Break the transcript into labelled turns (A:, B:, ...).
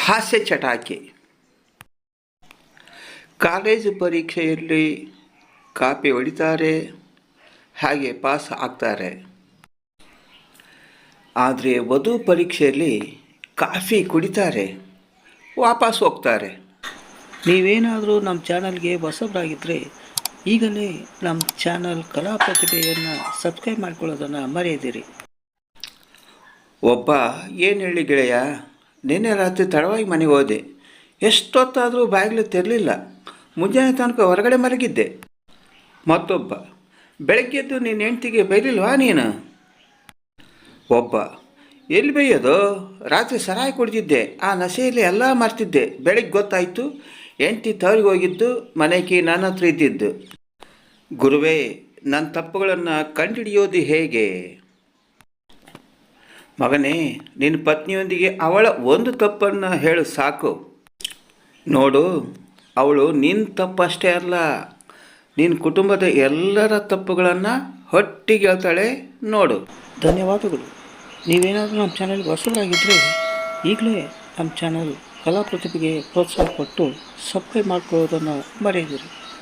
A: ಹಾಸ್ಯ ಚಟಾಕಿ. ಕಾಲೇಜು ಪರೀಕ್ಷೆಯಲ್ಲಿ ಕಾಪಿ ಹೊಡಿತಾರೆ, ಹಾಗೆ ಪಾಸ್ ಆಗ್ತಾರೆ. ಆದರೆ ವಧು ಪರೀಕ್ಷೆಯಲ್ಲಿ ಕಾಫಿ ಕುಡಿತಾರೆ, ವಾಪಸ್ ಹೋಗ್ತಾರೆ.
B: ನೀವೇನಾದರೂ ನಮ್ಮ ಚಾನಲ್ಗೆ ಹೊಸಬರಾಗಿದ್ದರೆ ಈಗಲೇ ನಮ್ಮ ಚಾನಲ್ ಕಲಾ ಪ್ರತಿಭೆಯನ್ನು ಸಬ್ಸ್ಕ್ರೈಬ್ ಮಾಡ್ಕೊಳ್ಳೋದನ್ನು ಮರೆಯದಿರಿ.
A: ಒಬ್ಬ ಏನು ಹೇಳಿ ಗೆಳೆಯ, ನಿನ್ನೆ ರಾತ್ರಿ ತಡವಾಗಿ ಮನೆಗೆ ಹೋದೆ. ಎಷ್ಟೊತ್ತಾದರೂ ಬಾಗಿಲು ತೆರಲಿಲ್ಲ. ಮುಂಜಾನೆ ತನಕ ಹೊರಗಡೆ ಮಲಗಿದ್ದೆ. ಮತ್ತೊಬ್ಬ, ಬೆಳಗ್ಗೆದ್ದು ನಿನ್ನ ಹೆಂಡ್ತಿಗೆ ಬೈಲಿಲ್ವಾ ನೀನು? ಒಬ್ಬ, ಎಲ್ಲಿ ಬೈಯೋದು, ರಾತ್ರಿ ಸರಾಯಿ ಕುಡಿದಿದ್ದೆ, ಆ ನಶೆಯಲ್ಲಿ ಎಲ್ಲ ಮರ್ತಿದ್ದೆ. ಬೆಳಗ್ಗೆ ಗೊತ್ತಾಯಿತು ಹೆಂಡ್ತಿ ತವರಿಗೆ ಹೋಗಿದ್ದು, ಮನೆಗೆ ನನ್ನ ಹತ್ರ ಇದ್ದಿದ್ದು. ಗುರುವೇ, ನನ್ನ ತಪ್ಪುಗಳನ್ನು ಕಂಡುಹಿಡಿಯೋದು ಹೇಗೆ? ಮಗನೇ, ನಿನ್ನ ಪತ್ನಿಯೊಂದಿಗೆ ಅವಳ ಒಂದು ತಪ್ಪನ್ನು ಹೇಳು ಸಾಕು. ನೋಡು, ಅವಳು ನಿನ್ನ ತಪ್ಪಷ್ಟೇ ಅಲ್ಲ, ನಿನ್ನ ಕುಟುಂಬದ ಎಲ್ಲರ ತಪ್ಪುಗಳನ್ನು ಒಟ್ಟಿಗೆ ಹೇಳ್ತಾಳೆ ನೋಡು.
B: ಧನ್ಯವಾದಗಳು. ನೀವೇನಾದರೂ ನಮ್ಮ ಚಾನಲ್ಗೆ ಹೊಸಬರಾಗಿದ್ದರೆ ಈಗಲೇ ನಮ್ಮ ಚಾನಲ್ ಕಲಾ ಪ್ರತಿಭೆಗೆ ಪ್ರೋತ್ಸಾಹ ಕೊಟ್ಟು ಸಬ್ಸ್ಕ್ರೈಬ್ ಮಾಡ್ಕೊಳ್ಳೋದನ್ನು ಮರೆಯದಿರಿ.